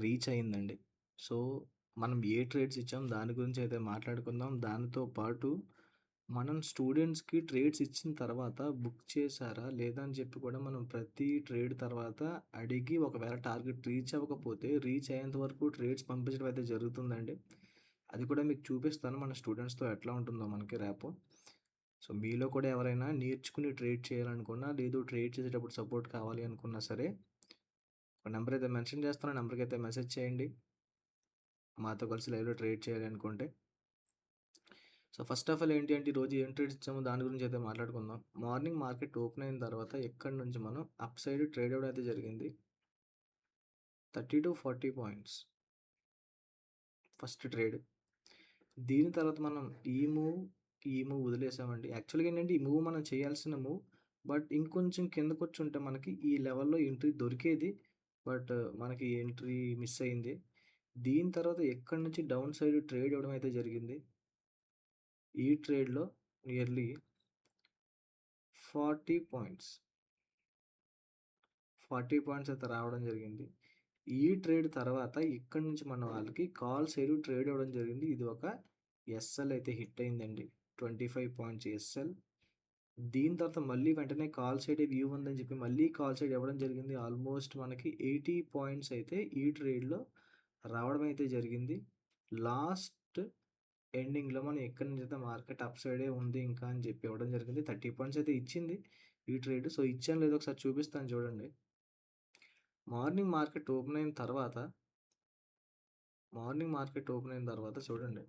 Reach అయిందండి. So, మనం ఏ trades ఇచ్చాం దాని గురించి అయితే మాట్లాడుకుందాం. దానితో పాటు మనం స్టూడెంట్స్‌కి ట్రేడ్స్ ఇచ్చిన తర్వాత బుక్ చేశారా? లేదా? అని చెప్పి కూడా మనం ప్రతి ట్రేడ్ తర్వాత అడిగి ఒకవేళ టార్గెట్ రీచ్ అవ్వకపోతే రీచ్ అయ్యేంత వరకు ట్రేడ్స్ పంపించడం అయితే జరుగుతుందండి. అది కూడా మీకు చూపిస్తాను మన స్టూడెంట్స్‌తో ఎట్లా ఉంటుందో మనకి ర్యాపో. సో, మీలో కూడా ఎవరైనా నేర్చుకుని ట్రేడ్ చేయాలనుకున్నా, లేదు ట్రేడ్ చేసేటప్పుడు సపోర్ట్ కావాలి అనుకున్నా సరే, ఒక నంబర్ అయితే మెన్షన్ చేస్తాను. ఆ నంబర్‌కైతే మెసేజ్ చేయండి. మాతో కలిసి లైవ్‌లో ట్రేడ్ చేయాలి అనుకుంటే. సో, ఫస్ట్ ఆఫ్ ఆల్ ఏంటి అంటే ఈరోజు ఏం ట్రేడ్స్ ఇచ్చామో దాని గురించి అయితే మాట్లాడుకుందాం. మార్నింగ్ మార్కెట్ ఓపెన్ అయిన తర్వాత ఎక్కడి నుంచి మనం అప్ సైడ్ ట్రేడ్ అవ్వడం అయితే జరిగింది. 30-40 పాయింట్స్ ఫస్ట్ ట్రేడ్. దీని తర్వాత మనం ఈ మూవ్ వదిలేసామండి. యాక్చువల్‌గా ఏంటంటే ఈ మూవ్ మనం చేయాల్సిన మూవ్. బట్ ఇంకొంచెం కిందకొచ్చుంటే మనకి ఈ లెవెల్‌లో ఎంట్రీ దొరికేది. బట్ మనకి ఎంట్రీ మిస్ అయింది. దీని తర్వాత ఎక్కడి నుంచి డౌన్ సైడ్ ట్రేడ్ ఇవ్వడం అయితే జరిగింది. ఈ ట్రేడ్‌లో నియర్లీ 40 పాయింట్స్. 40 పాయింట్స్ అయితే రావడం జరిగింది. ఈ ట్రేడ్ తర్వాత ఇక్కడి నుంచి మన వాళ్ళకి కాల్ సైడ్ ట్రేడ్ ఇవ్వడం జరిగింది. ఇది ఒక ఎస్ఎల్ అయితే హిట్ అయిందండి. 25 పాయింట్స్ ఎస్ఎల్. దీని తర్వాత మళ్ళీ వెంటనే కాల్ సైడ్ వ్యూ ఉందని చెప్పి మళ్ళీ కాల్ సైడ్ ఇవ్వడం జరిగింది. ఆల్మోస్ట్ మనకి 80 పాయింట్స్ అయితే ఈ ట్రేడ్‌లో రావడం అయితే జరిగింది. లాస్ట్ ఎండింగ్‌లో మనం ఎక్కడి నుంచైతే మార్కెట్ అప్ సైడే ఉంది ఇంకా అని చెప్పి ఇవ్వడం జరిగింది. 30 పాయింట్స్ అయితే ఇచ్చింది ఈ ట్రేడ్. సో, ఇచ్చానో లేదో ఒకసారి చూపిస్తాను చూడండి. మార్నింగ్ మార్కెట్ ఓపెన్ అయిన తర్వాత, చూడండి.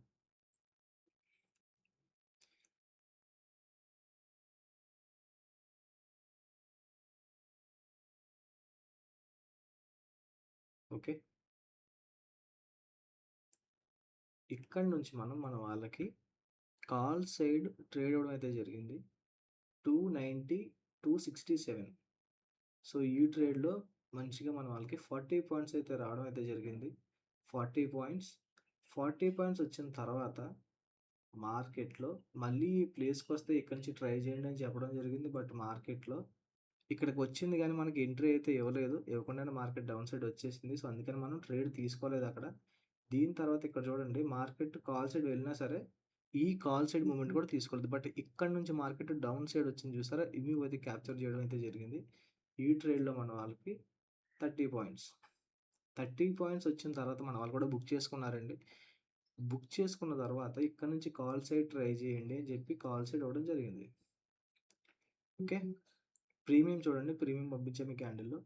ఓకే. ఇక్కడి నుంచి మనం మన వాళ్ళకి కాల్ సైడ్ ట్రేడ్ ఇవ్వడం అయితే జరిగింది. 290, 267. సో, ఈ ట్రేడ్‌లో మంచిగా మన వాళ్ళకి 40 పాయింట్స్ అయితే రావడం అయితే జరిగింది. 40 పాయింట్స్. 40 పాయింట్స్ వచ్చిన తర్వాత మార్కెట్‌లో మళ్ళీ ఈ ప్లేస్‌కొస్తే ఇక్కడి నుంచి ట్రై చేయండి అని చెప్పడం జరిగింది. బట్ మార్కెట్‌లో ఇక్కడికి వచ్చింది గానీ మనకి ఎంట్రీ అయితే ఇవ్వలేదు. ఇవ్వకుండానే మార్కెట్ డౌన్ సైడ్ వచ్చేసింది. సో, అందుకని మనం ట్రేడ్ తీసుకోలేదక్కడ. దీని తర్వాత ఇక్కడ చూడండి మార్కెట్ కాల్ సైడ్ వెళ్ళినా సరే, ఈ కాల్ సైడ్ మూవ్‌మెంట్ కూడా తీసుకోలేదు. బట్ ఇక్కడి నుంచి మార్కెట్ డౌన్ సైడ్ వచ్చింది చూసారా? ఇవి అది క్యాప్చర్ చేయడం అయితే జరిగింది. ఈ ట్రేడ్‌లో మన వాళ్ళకి 30 పాయింట్స్. 30 పాయింట్స్ వచ్చిన తర్వాత మన వాళ్ళు కూడా బుక్ చేసుకున్నారండి. బుక్ చేసుకున్న తర్వాత ఇక్కడి నుంచి కాల్ సైడ్ ట్రై చేయండి అని చెప్పి కాల్ సైడ్ ఇవ్వడం జరిగింది. ఓకే. ప్రీమియం చూడండి. ప్రీమియం పంపించాము ఈ క్యాండిల్‌లో.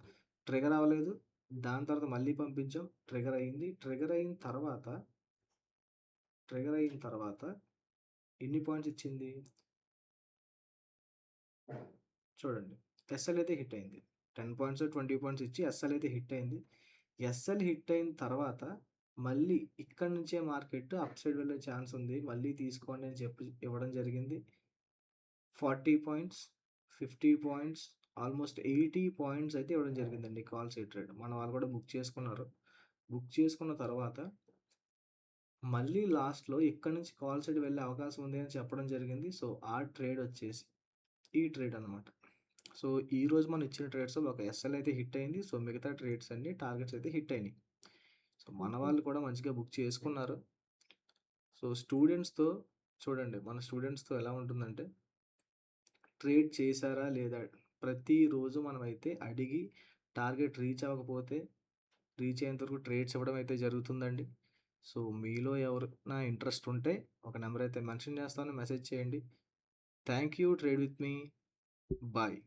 ట్రిగర్ అవ్వలేదు. దాని తర్వాత మళ్ళీ పంపించాం. ట్రిగర్ అయింది. ట్రిగర్ అయిన తర్వాత ఎన్ని పాయింట్స్ ఇచ్చింది? చూడండి. ఎస్ఎల్ అయితే హిట్ అయింది. 10 పాయింట్సో, 20 పాయింట్స్ ఇచ్చి ఎస్ఎల్ అయితే హిట్ అయింది. ఎస్ఎల్ హిట్ అయిన తర్వాత మళ్ళీ ఇక్కడి నుంచే మార్కెట్ అప్ సైడ్ వెళ్ళే ఛాన్స్ ఉంది. మళ్ళీ తీసుకోండి అని చెప్పి ఇవ్వడం జరిగింది. 40 పాయింట్స్, 50 పాయింట్స్, ఆల్మోస్ట్ 80 పాయింట్స్ అయితే ఇవ్వడం జరిగిందండి కాల్ సైడ్ ట్రేడ్. మన వాళ్ళు కూడా బుక్ చేసుకున్నారు. బుక్ చేసుకున్న తర్వాత మళ్ళీ లాస్ట్‌లో ఇక్కడి నుంచి కాల్ సైడ్ వెళ్ళే అవకాశం ఉంది అని చెప్పడం జరిగింది. సో, ఆ ట్రేడ్ వచ్చేసి ఈ ట్రేడ్ అనమాట. సో, ఈరోజు మనం ఇచ్చిన ట్రేడ్స్‌లో ఒక ఎస్ఎల్ అయితే హిట్ అయింది. సో, మిగతా ట్రేడ్స్ అన్నీ టార్గెట్స్ అయితే హిట్ అయినాయి. సో, మన వాళ్ళు కూడా మంచిగా బుక్ చేసుకున్నారు. సో, స్టూడెంట్స్‌తో చూడండి మన స్టూడెంట్స్‌తో ఎలా ఉంటుందంటే ట్రేడ్ చేశారా లేదా? ప్రతిరోజు మనమైతే అడిగి టార్గెట్ రీచ్ అవ్వకపోతే రీచ్ అయ్యేంత వరకు ట్రేడ్స్ ఇవ్వడం అయితే జరుగుతుందండి. సో, మీలో ఎవరైనా ఇంట్రెస్ట్ ఉంటే ఒక నంబర్ అయితే మెన్షన్ చేస్తాను. మెసేజ్ చేయండి. Thank you. Trade with me. Bye.